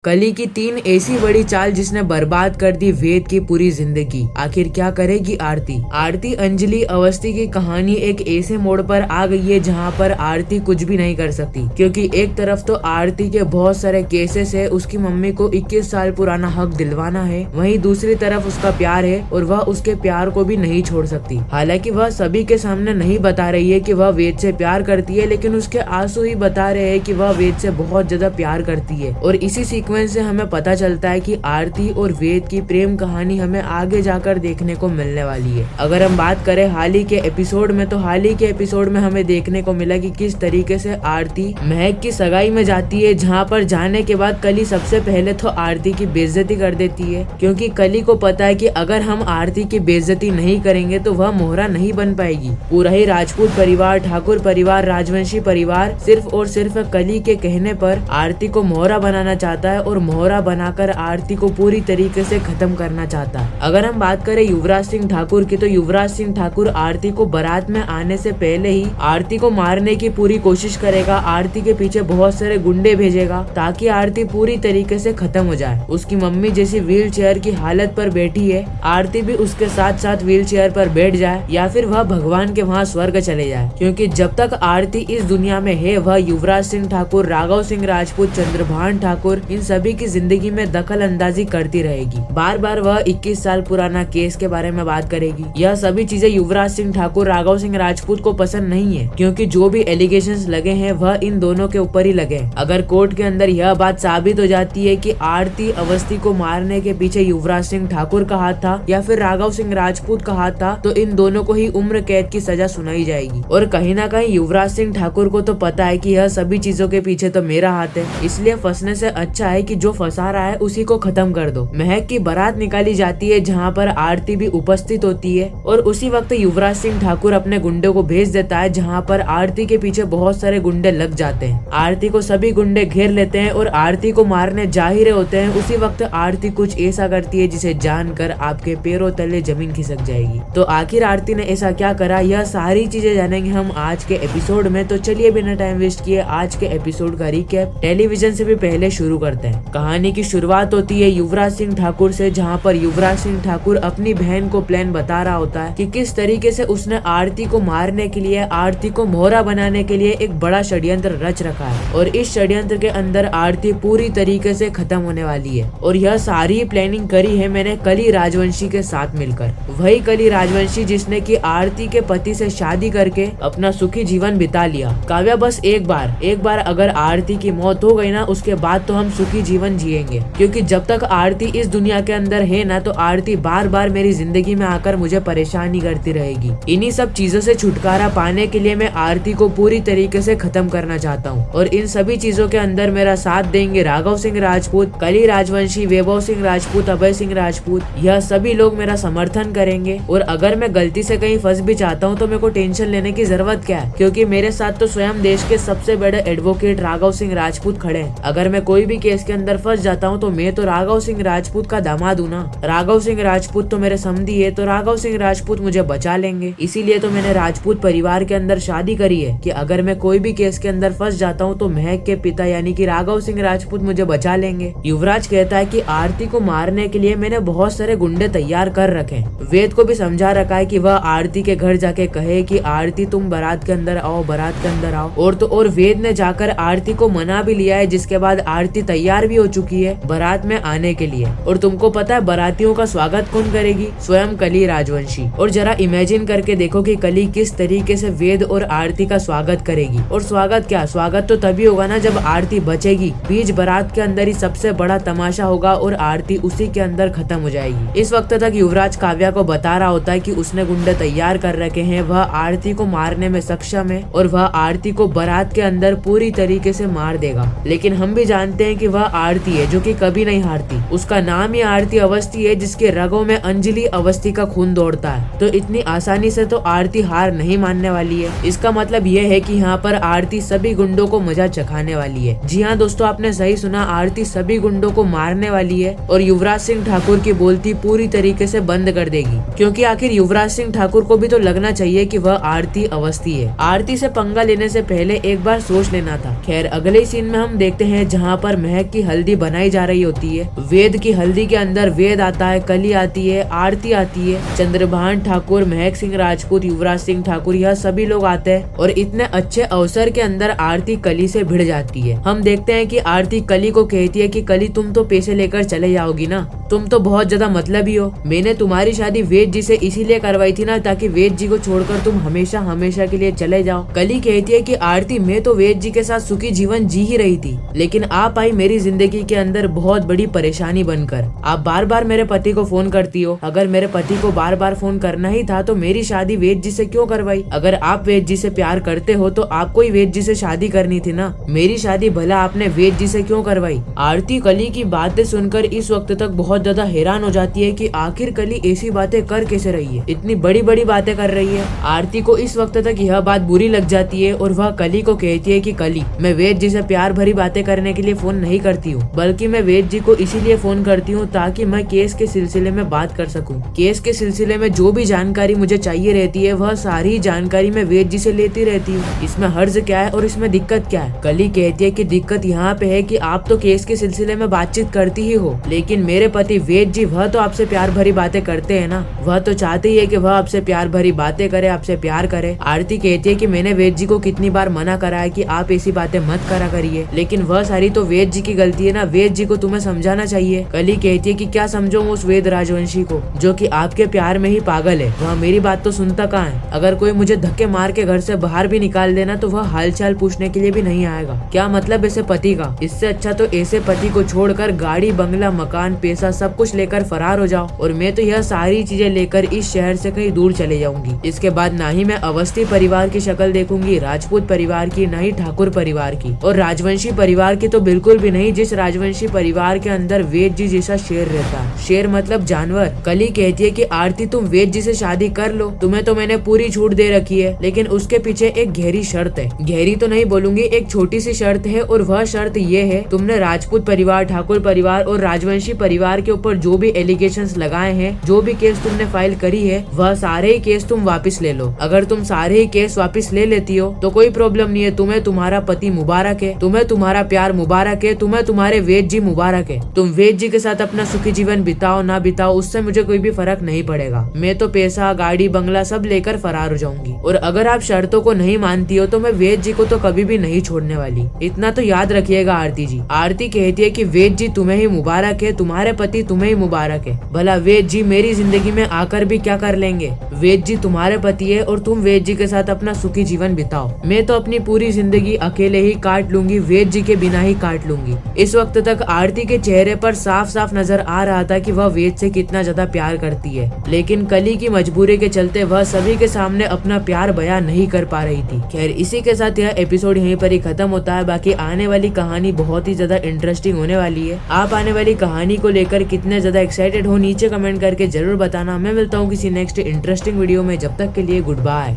कली की 3 ऐसी बड़ी चाल जिसने बर्बाद कर दी वेद की पूरी जिंदगी। आखिर क्या करेगी आरती। आरती अंजलि अवस्थी की कहानी एक ऐसे मोड़ पर आ गई है जहां पर आरती कुछ भी नहीं कर सकती, क्योंकि एक तरफ तो आरती के बहुत सारे केसेस है, उसकी मम्मी को 21 साल पुराना हक दिलवाना है, वहीं दूसरी तरफ उसका प्यार है और वह उसके प्यार को भी नहीं छोड़ सकती। हालांकि वह सभी के सामने नहीं बता रही है कि वह वेद से प्यार करती है, लेकिन उसके आंसू ही बता रहे हैं कि वह वेद से बहुत ज्यादा प्यार करती है। और इसी सीक्वेंस से हमें पता चलता है कि आरती और वेद की प्रेम कहानी हमें आगे जाकर देखने को मिलने वाली है। अगर हम बात करें हाल ही के एपिसोड में, तो हाल ही के एपिसोड में हमें देखने को मिला कि किस तरीके से आरती महक की सगाई में जाती है, जहां पर जाने के बाद कली सबसे पहले तो आरती की बेइज्जती कर देती है, क्योंकि कली को पता है कि अगर हम आरती की बेइज्जती नहीं करेंगे तो वह मोहरा नहीं बन पाएगी। पूरा ही राजपूत परिवार, ठाकुर परिवार, राजवंशी परिवार सिर्फ और सिर्फ कली के कहने पर आरती को मोहरा बनाना चाहता है और मोहरा बनाकर आरती को पूरी तरीके से खत्म करना चाहता है। अगर हम बात करें युवराज सिंह ठाकुर की, तो युवराज सिंह ठाकुर आरती को बारात में आने से पहले ही आरती को मारने की पूरी कोशिश करेगा। आरती के पीछे बहुत सारे गुंडे भेजेगा ताकि आरती पूरी तरीके से खत्म हो जाए। उसकी मम्मी जैसी व्हील चेयर की हालत पर बैठी है, आरती भी उसके साथ साथ व्हील चेयर पर बैठ जाए या फिर वह भगवान के वहाँ स्वर्ग चले जाए, क्योंकि जब तक आरती इस दुनिया में है वह युवराज सिंह ठाकुर, राघव सिंह राजपूत, चंद्रभान ठाकुर इन सभी की जिंदगी में दखल अंदाजी करती रहेगी। बार बार वह 21 साल पुराना केस के बारे में बात करेगी। यह सभी चीजें युवराज सिंह ठाकुर, राघव सिंह राजपूत को पसंद नहीं है, क्योंकि जो भी एलिगेशंस लगे हैं वह इन दोनों के ऊपर ही लगे। अगर कोर्ट के अंदर यह बात साबित हो जाती है कि आरती अवस्थी को मारने के पीछे युवराज सिंह ठाकुर का हाथ था या फिर राघव सिंह राजपूत का हाथ था, तो इन दोनों को ही उम्र कैद की सजा सुनाई जाएगी। और कहीं ना कहीं युवराज सिंह ठाकुर को तो पता है कि यह सभी चीजों के पीछे तो मेरा हाथ है, इसलिए फंसने से अच्छा है कि जो फंसा रहा है उसी को खत्म कर दो। महक की बारात निकाली जाती है जहां पर आरती भी उपस्थित होती है, और उसी वक्त युवराज सिंह ठाकुर अपने गुंडे को भेज देता है, जहां पर आरती के पीछे बहुत सारे गुंडे लग जाते हैं। आरती को सभी गुंडे घेर लेते हैं और आरती को मारने जा ही रहे होते हैं। उसी वक्त आरती कुछ ऐसा करती है जिसे जानकर आपके पैरों तले जमीन खिसक जाएगी। तो आखिर आरती ने ऐसा क्या करा, यह सारी चीजें जानेंगे हम आज के एपिसोड में। तो चलिए बिना टाइम वेस्ट किए आज के एपिसोड का रिकैप टेलीविजन से भी पहले शुरू करते हैं। कहानी की शुरुआत होती है युवराज सिंह ठाकुर से, जहां पर युवराज सिंह ठाकुर अपनी बहन को प्लान बता रहा होता है कि किस तरीके से उसने आरती को मारने के लिए, आरती को मोहरा बनाने के लिए एक बड़ा षड्यंत्र रच रखा है, और इस षड्यंत्र के अंदर आरती पूरी तरीके से खत्म होने वाली है। और यह सारी प्लानिंग करी है मैंने कली राजवंशी के साथ मिलकर। वही कली राजवंशी जिसने की आरती के पति से शादी करके अपना सुखी जीवन बिता लिया। काव्या, बस एक बार अगर आरती की मौत हो गई ना, उसके बाद तो हम सुखी जीवन जिएंगे, क्योंकि जब तक आरती इस दुनिया के अंदर है ना, तो आरती बार बार मेरी जिंदगी में आकर मुझे परेशानी करती रहेगी। इन्हीं सब चीजों से छुटकारा पाने के लिए मैं आरती को पूरी तरीके से खत्म करना चाहता हूँ, और इन सभी चीजों के अंदर मेरा साथ देंगे राघव सिंह राजपूत, कली राजवंशी, वैभव सिंह राजपूत, अभय सिंह राजपूत, यह सभी लोग मेरा समर्थन करेंगे। और अगर मैं गलती से कहीं फंस भी जाता हूँ तो मेरे को टेंशन लेने की जरूरत क्या है, क्योंकि मेरे साथ तो स्वयं देश के सबसे बड़े एडवोकेट राघव सिंह राजपूत खड़े हैं। अगर मैं कोई भी केस के अंदर फंस जाता हूँ तो मैं तो राघव सिंह राजपूत का दामाद हूँ ना। राघव सिंह राजपूत तो मेरे समधी है, तो राघव सिंह राजपूत मुझे बचा लेंगे। इसीलिए तो मैंने राजपूत परिवार के अंदर शादी करी है कि अगर मैं कोई भी केस के अंदर फंस जाता हूँ तो महक के पिता यानी कि राघव सिंह राजपूत मुझे बचा लेंगे। युवराज कहता है कि आरती को मारने के लिए मैंने बहुत सारे गुंडे तैयार कर रखे। वेद को भी समझा रखा है कि वह आरती के घर जाके कहे कि आरती तुम बारात के अंदर आओ, बारात के अंदर आओ। और वेद ने जाकर आरती को मना भी लिया है, जिसके बाद आरती तैयार भी हो चुकी है बारात में आने के लिए। और तुमको पता है बारातियों का स्वागत कौन करेगी? स्वयं कली राजवंशी। और जरा इमेजिन करके देखो कि कली किस तरीके से वेद और आरती का स्वागत करेगी। और स्वागत तो तभी होगा ना जब आरती बचेगी। बीच बारात के अंदर ही सबसे बड़ा तमाशा होगा और आरती उसी के अंदर खत्म हो जाएगी। इस वक्त तक युवराज काव्या को बता रहा होता है कि उसने गुंडे तैयार कर रखे हैं, वह आरती को मारने में सक्षम है और वह आरती को बारात के अंदर पूरी तरीके से मार देगा। लेकिन हम भी जानते हैं कि वह आरती है जो कि कभी नहीं हारती। उसका नाम ही आरती अवस्थी है, जिसके रगों में अंजलि अवस्थी का खून दौड़ता है। तो इतनी आसानी से तो आरती हार नहीं मानने वाली है। इसका मतलब यह है कि यहाँ पर आरती सभी गुंडों को मजा चखाने वाली है। जी हाँ दोस्तों, आपने सही सुना, आरती सभी गुंडों को मारने वाली है और युवराज सिंह ठाकुर की बोलती पूरी तरीके से बंद कर देगी, क्योंकि आखिर युवराज सिंह ठाकुर को भी तो लगना चाहिए कि वह आरती अवस्थी है। आरती से पंगा लेने से पहले एक बार सोच लेना था। खैर, अगले सीन में हम देखते हैं जहाँ पर महक महक की हल्दी बनाई जा रही होती है। वेद की हल्दी के अंदर वेद आता है, कली आती है, आरती आती है, चंद्रभान ठाकुर, महक सिंह राजपूत, युवराज सिंह ठाकुर, यह सभी लोग आते हैं और इतने अच्छे अवसर के अंदर आरती कली से भिड़ जाती है। हम देखते हैं कि आरती कली को कहती है कि कली तुम तो पैसे लेकर चले जाओगी ना, तुम तो बहुत ज्यादा मतलबी हो। मैंने तुम्हारी शादी वेद जी से इसीलिए करवाई थी ना ताकि वेद जी को छोड़कर तुम हमेशा हमेशा के लिए चले जाओ। कली कहती है कि आरती मैं तो वेद जी के साथ सुखी जीवन जी ही रही थी, लेकिन आप आई मेरी जिंदगी के अंदर बहुत बड़ी परेशानी बनकर। आप बार बार मेरे पति को फोन करती हो। अगर मेरे पति को बार बार फोन करना ही था तो मेरी शादी वेद जी से क्यों करवाई? अगर आप वेद जी से प्यार करते हो तो आपको ही वेद जी से शादी करनी थी ना। मेरी शादी भला आपने वेद जी से क्यों करवाई? आरती कली की बातें सुनकर इस वक्त तक बहुत ज्यादा हैरान हो जाती है कि आखिर कली ऐसी बातें कर कैसे रही है, इतनी बड़ी बड़ी बातें कर रही है। आरती को इस वक्त तक यह बात बुरी लग जाती है और वह कली को कहती है कि कली, मैं वेद जी से प्यार भरी बातें करने के लिए फोन नहीं करती हूँ, बल्कि मैं वेद जी को इसीलिए फोन करती हूँ ताकि मैं केस के सिलसिले में बात कर सकूँ। केस के सिलसिले में जो भी जानकारी मुझे चाहिए रहती है वह सारी जानकारी मैं वेद जी से लेती रहती हूँ। इसमें हर्ज क्या है और इसमें दिक्कत क्या है? कली कहती है कि दिक्कत यहाँ पे है कि आप तो केस के सिलसिले में बातचीत करती ही हो, लेकिन मेरे पति वेद जी वह तो आपसे प्यार भरी बातें करते हैं ना, वह तो चाहते ही है कि वह आपसे प्यार भरी बातें करे, आपसे प्यार करे। आरती कहती है कि मैंने वेद जी को कितनी बार मना करा है कि आप ऐसी बातें मत करा करिए, लेकिन वह सारी तो वेद जी की गलती है ना, वेद जी को तुम्हें समझाना चाहिए। कली कहती है कि क्या समझो उस वेद राजवंशी को जो कि आपके प्यार में ही पागल है, वह मेरी बात तो सुनता कहाँ है। अगर कोई मुझे धक्के मार के घर से बाहर भी निकाल देना तो वह हालचाल पूछने के लिए भी नहीं आएगा। क्या मतलब ऐसे पति का? इससे अच्छा तो ऐसे पति को छोड़कर गाड़ी, बंगला, मकान, पैसा सब कुछ लेकर फरार हो जाओ और मैं तो यह सारी चीजें लेकर इस शहर से कहीं दूर चले जाऊंगी। इसके बाद ना ही मैं अवस्थी परिवार की शक्ल देखूंगी, राजपूत परिवार की, ना ही ठाकुर परिवार की, और राजवंशी परिवार की तो बिल्कुल भी नहीं, जिस राजवंशी परिवार के अंदर वेद जी जैसा शेर रहता है। शेर मतलब जानवर। कली कहती है कि आरती तुम वेद जी से शादी कर लो, तुम्हें तो मैंने पूरी छूट दे रखी है, लेकिन उसके पीछे एक गहरी शर्त है। गहरी तो नहीं बोलूंगी, एक छोटी सी शर्त है और वह शर्त ये है, तुमने राजपूत परिवार, ठाकुर परिवार और राजवंशी परिवार के ऊपर जो भी एलिगेशंस लगाए हैं, जो भी केस तुमने फाइल करी है, वह सारे ही केस तुम वापस ले लो। अगर तुम सारे ही केस वापस ले लेती हो तो कोई प्रॉब्लम नहीं है, तुम्हें तुम्हारा पति मुबारक है, तुम्हें तुम्हारा प्यार मुबारक है, तुम्हें तुम्हारे वेद जी मुबारक है। तुम वेद जी के साथ अपना सुखी जीवन बिताओ ना बिताओ, उससे मुझे कोई भी फर्क नहीं पड़ेगा। मैं तो पैसा, गाड़ी, बंगला सब लेकर फरार हो जाऊंगी, और अगर आप शर्तों को नहीं मानती हो तो मैं वेद जी को तो कभी भी नहीं छोड़ने वाली। इतना तो याद रखिएगा आरती जी। आरती कहती है कि वेद जी तुम्हें ही मुबारक है, तुम्हारे पति तुम्हें ही मुबारक है। भला वेद जी मेरी जिंदगी में आकर भी क्या कर लेंगे? वेद जी तुम्हारे पति है और तुम वेद जी के साथ अपना सुखी जीवन बिताओ। मैं तो अपनी पूरी जिंदगी अकेले ही काट लूंगी, वेद जी के बिना ही काट लूंगी। इस वक्त तक आरती के चेहरे पर साफ साफ नजर आ रहा था कि वह वेद से कितना ज्यादा प्यार करती है, लेकिन कली की मजबूरी के चलते वह सभी के सामने अपना प्यार बयां नहीं कर पा रही थी। खैर, इसी के साथ यह एपिसोड यहीं पर ही खत्म होता है। बाकी आने वाली कहानी बहुत ही ज्यादा इंटरेस्टिंग होने वाली है। आप आने वाली कहानी को लेकर कितने ज्यादा एक्साइटेड हो नीचे कमेंट करके जरूर बताना। मैं मिलता हूँ किसी नेक्स्ट इंटरेस्टिंग वीडियो में, जब तक के लिए गुड बाय।